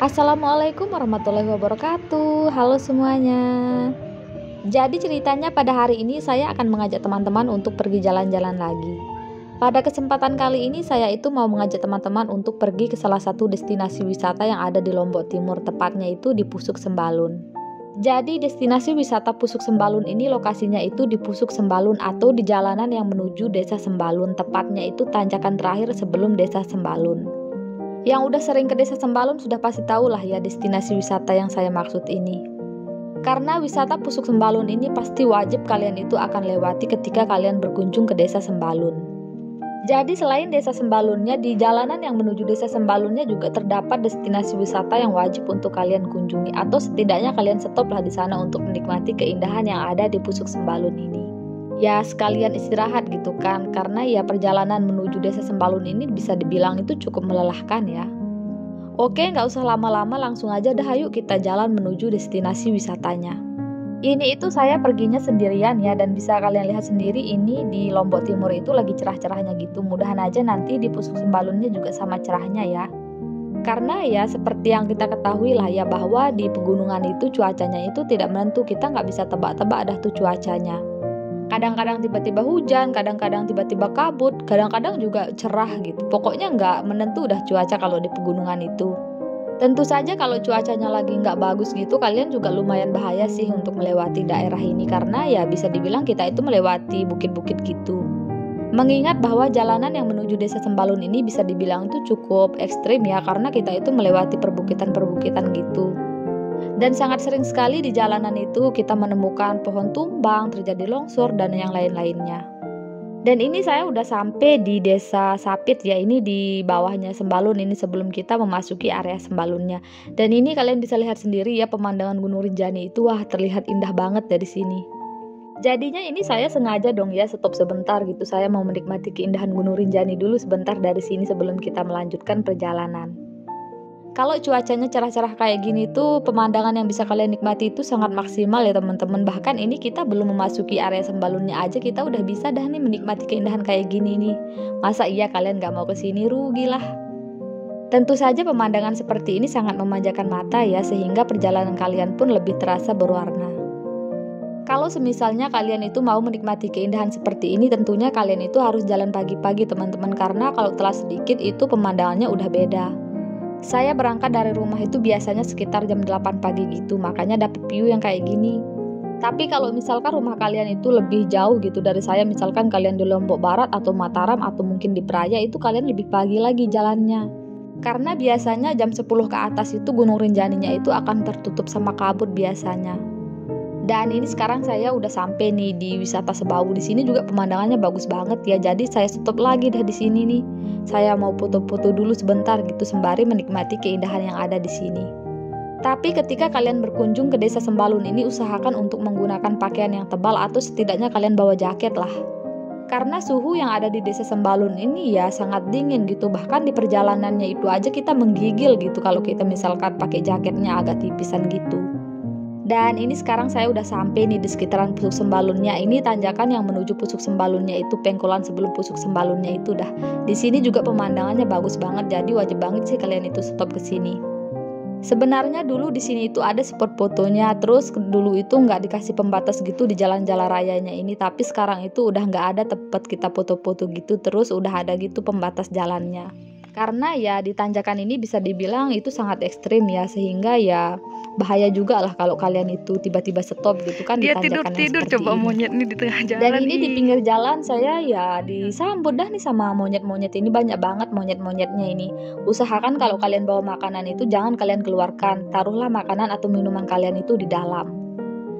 Assalamualaikum warahmatullahi wabarakatuh. Halo semuanya. Jadi ceritanya pada hari ini saya akan mengajak teman-teman untuk pergi jalan-jalan lagi. Pada kesempatan kali ini saya itu mau mengajak teman-teman untuk pergi ke salah satu destinasi wisata yang ada di Lombok Timur, tepatnya itu di Pusuk Sembalun. Jadi destinasi wisata Pusuk Sembalun ini lokasinya itu di Pusuk Sembalun atau di jalanan yang menuju Desa Sembalun, tepatnya itu tanjakan terakhir sebelum Desa Sembalun. Yang udah sering ke Desa Sembalun sudah pasti tahu lah ya destinasi wisata yang saya maksud ini. Karena wisata Pusuk Sembalun ini pasti wajib kalian itu akan lewati ketika kalian berkunjung ke Desa Sembalun. Jadi selain Desa Sembalunnya, di jalanan yang menuju Desa Sembalunnya juga terdapat destinasi wisata yang wajib untuk kalian kunjungi, atau setidaknya kalian stop lah di sana untuk menikmati keindahan yang ada di Pusuk Sembalun ini. Ya sekalian istirahat gitu kan, karena ya perjalanan menuju Desa Sembalun ini bisa dibilang itu cukup melelahkan ya. Oke, nggak usah lama-lama, langsung aja dah ayo kita jalan menuju destinasi wisatanya. Ini itu saya perginya sendirian ya, dan bisa kalian lihat sendiri ini di Lombok Timur itu lagi cerah-cerahnya gitu. Mudahan aja nanti di Pusuk Sembalunnya juga sama cerahnya ya. Karena ya seperti yang kita ketahui lah ya, bahwa di pegunungan itu cuacanya itu tidak menentu, kita nggak bisa tebak-tebak dah tuh cuacanya. Kadang-kadang tiba-tiba hujan, kadang-kadang tiba-tiba kabut, kadang-kadang juga cerah gitu. Pokoknya nggak menentu dah cuaca kalau di pegunungan itu. Tentu saja kalau cuacanya lagi nggak bagus gitu, kalian juga lumayan bahaya sih untuk melewati daerah ini. Karena ya bisa dibilang kita itu melewati bukit-bukit gitu. Mengingat bahwa jalanan yang menuju Desa Sembalun ini bisa dibilang itu cukup ekstrim ya, karena kita itu melewati perbukitan-perbukitan gitu. Dan sangat sering sekali di jalanan itu kita menemukan pohon tumbang, terjadi longsor, dan yang lain-lainnya. Dan ini saya udah sampai di Desa Sapit ya, ini di bawahnya Sembalun ini sebelum kita memasuki area Sembalunnya. Dan ini kalian bisa lihat sendiri ya, pemandangan Gunung Rinjani itu wah terlihat indah banget dari sini. Jadinya ini saya sengaja dong ya stop sebentar gitu, saya mau menikmati keindahan Gunung Rinjani dulu sebentar dari sini sebelum kita melanjutkan perjalanan. Kalau cuacanya cerah-cerah kayak gini tuh, pemandangan yang bisa kalian nikmati itu sangat maksimal ya teman-teman. Bahkan ini kita belum memasuki area Sembalunnya aja kita udah bisa dah nih menikmati keindahan kayak gini nih. Masa iya kalian gak mau kesini? Rugilah. Tentu saja pemandangan seperti ini sangat memanjakan mata ya, sehingga perjalanan kalian pun lebih terasa berwarna. Kalau semisalnya kalian itu mau menikmati keindahan seperti ini, tentunya kalian itu harus jalan pagi-pagi teman-teman, karena kalau telat sedikit itu pemandangannya udah beda. Saya berangkat dari rumah itu biasanya sekitar jam 8 pagi gitu, makanya dapet view yang kayak gini. Tapi kalau misalkan rumah kalian itu lebih jauh gitu dari saya, misalkan kalian di Lombok Barat atau Mataram atau mungkin di Praia, itu kalian lebih pagi lagi jalannya. Karena biasanya jam 10 ke atas itu Gunung Rinjaninya itu akan tertutup sama kabut biasanya. Dan ini sekarang saya udah sampai nih di wisata Sebawu. Di sini juga pemandangannya bagus banget ya. Jadi saya stop lagi dah di sini nih. Saya mau foto-foto dulu sebentar gitu sembari menikmati keindahan yang ada di sini. Tapi ketika kalian berkunjung ke Desa Sembalun ini, usahakan untuk menggunakan pakaian yang tebal atau setidaknya kalian bawa jaket lah. Karena suhu yang ada di Desa Sembalun ini ya sangat dingin gitu. Bahkan di perjalanannya itu aja kita menggigil gitu kalau kita misalkan pakai jaketnya agak tipisan gitu. Dan ini sekarang saya udah sampai nih di sekitaran Pusuk Sembalunnya. Ini tanjakan yang menuju Pusuk Sembalunnya itu, pengkolan sebelum Pusuk Sembalunnya itu dah. Di sini juga pemandangannya bagus banget, jadi wajib banget sih kalian itu stop ke sini. Sebenarnya dulu di sini itu ada spot fotonya, terus dulu itu nggak dikasih pembatas gitu di jalan-jalan rayanya ini, tapi sekarang itu udah nggak ada tempat kita foto-foto gitu, terus udah ada gitu pembatas jalannya. Karena ya di tanjakan ini bisa dibilang itu sangat ekstrim ya, sehingga ya bahaya juga lah kalau kalian itu tiba-tiba stop gitu kan di tanjakan yang seperti coba ini. monyet nih di tengah jalan. Dan ini di pinggir jalan saya ya disambut dah nih sama monyet-monyet ini, banyak banget monyet-monyetnya ini. Usahakan kalau kalian bawa makanan itu jangan kalian keluarkan, taruhlah makanan atau minuman kalian itu di dalam.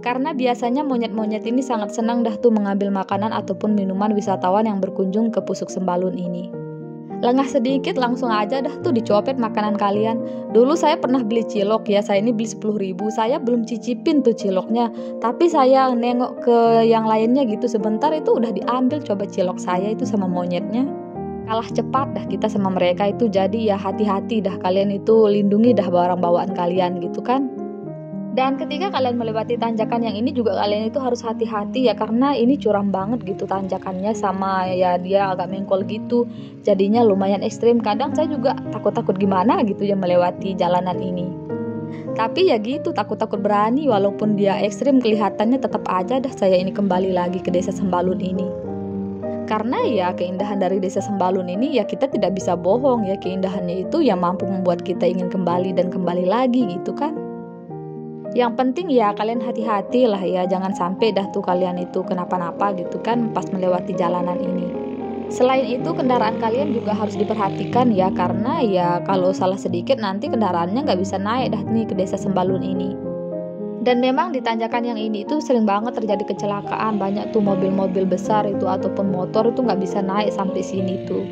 Karena biasanya monyet-monyet ini sangat senang dah tuh mengambil makanan ataupun minuman wisatawan yang berkunjung ke Pusuk Sembalun ini. Lengah sedikit langsung aja dah tuh dicopet makanan kalian. Dulu saya pernah beli cilok ya, saya ini beli 10.000, saya belum cicipin tuh ciloknya. Tapi saya nengok ke yang lainnya gitu sebentar itu udah diambil coba cilok saya itu sama monyetnya. Kalah cepat dah kita sama mereka itu, jadi ya hati-hati dah kalian itu, lindungi dah barang bawaan kalian gitu kan. Dan ketika kalian melewati tanjakan yang ini juga kalian itu harus hati-hati ya, karena ini curam banget gitu tanjakannya, sama ya dia agak mengkol gitu. Jadinya lumayan ekstrim. Kadang saya juga takut-takut gimana gitu ya melewati jalanan ini. Tapi ya gitu, takut-takut berani, walaupun dia ekstrim kelihatannya tetap aja dah saya ini kembali lagi ke desa Sembalun ini. Karena ya keindahan dari desa Sembalun ini ya kita tidak bisa bohong ya, keindahannya itu ya mampu membuat kita ingin kembali dan kembali lagi gitu kan. Yang penting ya kalian hati-hati lah ya, jangan sampai dah tuh kalian itu kenapa-napa gitu kan pas melewati jalanan ini. Selain itu kendaraan kalian juga harus diperhatikan ya, karena ya kalau salah sedikit nanti kendaraannya nggak bisa naik dah nih ke desa Sembalun ini. Dan memang di tanjakan yang ini itu sering banget terjadi kecelakaan, banyak tuh mobil-mobil besar itu ataupun motor itu nggak bisa naik sampai sini tuh.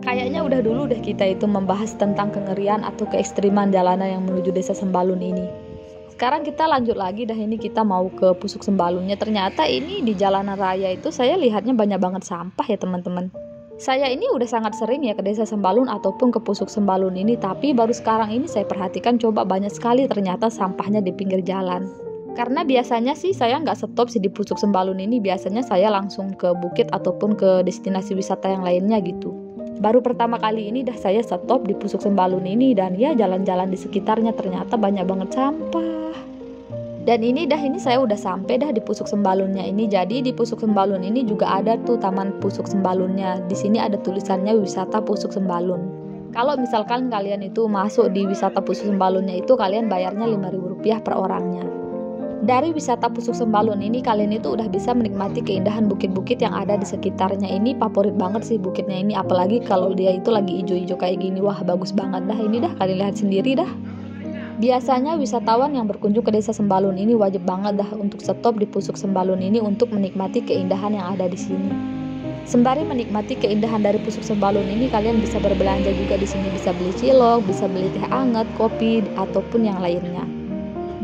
Kayaknya udah dulu deh kita itu membahas tentang kengerian atau keekstriman jalanan yang menuju desa Sembalun ini. Sekarang kita lanjut lagi dah, ini kita mau ke Pusuk Sembalunnya. Ternyata ini di jalanan raya itu saya lihatnya banyak banget sampah ya teman-teman. Saya ini udah sangat sering ya ke desa Sembalun ataupun ke Pusuk Sembalun ini, tapi baru sekarang ini saya perhatikan coba banyak sekali ternyata sampahnya di pinggir jalan. Karena biasanya sih saya nggak stop sih di Pusuk Sembalun ini, biasanya saya langsung ke bukit ataupun ke destinasi wisata yang lainnya gitu. Baru pertama kali ini dah saya stop di Pusuk Sembalun ini, dan ya jalan-jalan di sekitarnya ternyata banyak banget sampah. Dan ini saya udah sampai dah di Pusuk Sembalunnya ini. Jadi di Pusuk Sembalun ini juga ada tuh Taman Pusuk Sembalunnya. Di sini ada tulisannya Wisata Pusuk Sembalun. Kalau misalkan kalian itu masuk di Wisata Pusuk Sembalunnya itu kalian bayarnya Rp5.000 per orangnya. Dari Wisata Pusuk Sembalun ini kalian itu udah bisa menikmati keindahan bukit-bukit yang ada di sekitarnya. Ini favorit banget sih bukitnya ini, apalagi kalau dia itu lagi hijau-hijau kayak gini. Wah bagus banget dah ini dah, kalian lihat sendiri dah. Biasanya wisatawan yang berkunjung ke desa Sembalun ini wajib banget dah untuk stop di Pusuk Sembalun ini untuk menikmati keindahan yang ada di sini. Sembari menikmati keindahan dari Pusuk Sembalun ini, kalian bisa berbelanja juga di sini, bisa beli cilok, bisa beli teh anget, kopi ataupun yang lainnya.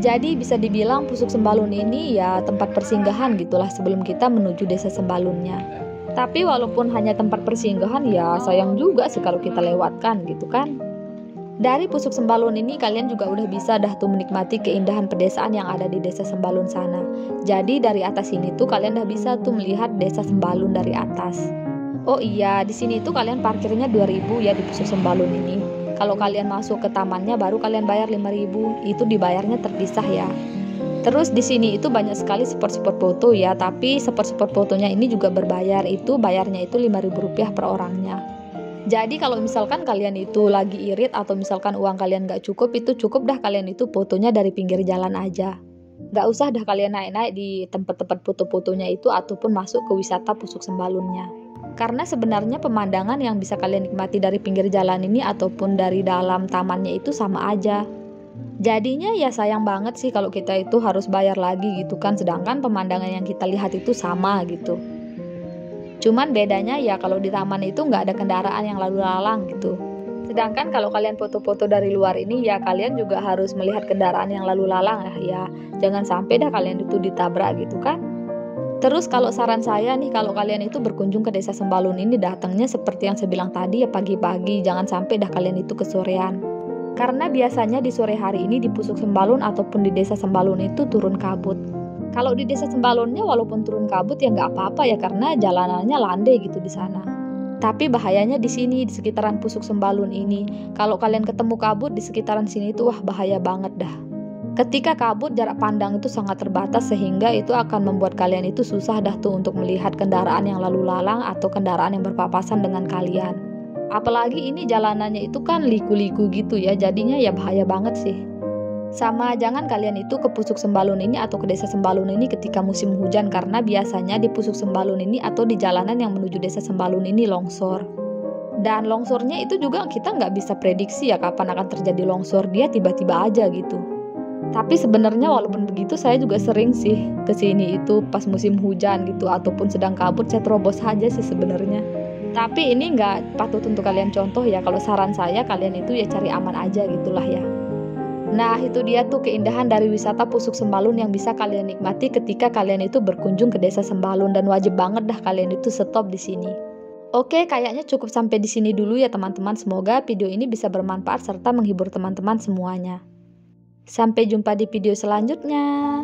Jadi bisa dibilang Pusuk Sembalun ini ya tempat persinggahan gitulah sebelum kita menuju desa Sembalunnya. Tapi walaupun hanya tempat persinggahan ya sayang juga sih kalau kita lewatkan gitu kan. Dari Pusuk Sembalun ini kalian juga udah bisa dah tuh menikmati keindahan pedesaan yang ada di desa Sembalun sana. Jadi dari atas sini tuh kalian udah bisa tuh melihat desa Sembalun dari atas. Oh iya, di sini tuh kalian parkirnya 2.000 ya di Pusuk Sembalun ini. Kalau kalian masuk ke tamannya baru kalian bayar 5.000, itu dibayarnya terpisah ya. Terus di sini itu banyak sekali spot-spot foto ya, tapi spot-spot fotonya ini juga berbayar, itu bayarnya itu Rp5.000 per orangnya. Jadi kalau misalkan kalian itu lagi irit atau misalkan uang kalian gak cukup, itu cukup dah kalian itu fotonya dari pinggir jalan aja. Gak usah dah kalian naik-naik di tempat-tempat foto-fotonya itu ataupun masuk ke wisata Pusuk Sembalunnya. Karena sebenarnya pemandangan yang bisa kalian nikmati dari pinggir jalan ini ataupun dari dalam tamannya itu sama aja. Jadinya ya sayang banget sih kalau kita itu harus bayar lagi gitu kan, sedangkan pemandangan yang kita lihat itu sama gitu. Cuman bedanya ya kalau di taman itu nggak ada kendaraan yang lalu lalang gitu. Sedangkan kalau kalian foto-foto dari luar ini ya kalian juga harus melihat kendaraan yang lalu lalang ya. Jangan sampai dah kalian itu ditabrak gitu kan. Terus kalau saran saya nih, kalau kalian itu berkunjung ke desa Sembalun ini datangnya seperti yang saya bilang tadi ya pagi-pagi. Jangan sampai dah kalian itu kesorean. Karena biasanya di sore hari ini di Pusuk Sembalun ataupun di desa Sembalun itu turun kabut. Kalau di desa Sembalunnya walaupun turun kabut ya nggak apa-apa ya, karena jalanannya landai gitu di sana. Tapi bahayanya di sini, di sekitaran Pusuk Sembalun ini. Kalau kalian ketemu kabut di sekitaran sini itu wah bahaya banget dah. Ketika kabut jarak pandang itu sangat terbatas sehingga itu akan membuat kalian itu susah dah tuh untuk melihat kendaraan yang lalu lalang atau kendaraan yang berpapasan dengan kalian. Apalagi ini jalanannya itu kan liku-liku gitu ya, jadinya ya bahaya banget sih. Sama jangan kalian itu ke Pusuk Sembalun ini atau ke desa Sembalun ini ketika musim hujan, karena biasanya di Pusuk Sembalun ini atau di jalanan yang menuju desa Sembalun ini longsor. Dan longsornya itu juga kita nggak bisa prediksi ya kapan akan terjadi longsor, dia tiba-tiba aja gitu. Tapi sebenarnya walaupun begitu saya juga sering sih kesini itu pas musim hujan gitu ataupun sedang kabut, saya terobos aja sih sebenarnya. Tapi ini nggak patut untuk kalian contoh ya. Kalau saran saya kalian itu ya cari aman aja gitulah ya. Nah itu dia tuh keindahan dari wisata Pusuk Sembalun yang bisa kalian nikmati ketika kalian itu berkunjung ke desa Sembalun, dan wajib banget dah kalian itu stop di sini. Oke, kayaknya cukup sampai di sini dulu ya teman-teman. Semoga video ini bisa bermanfaat serta menghibur teman-teman semuanya. Sampai jumpa di video selanjutnya.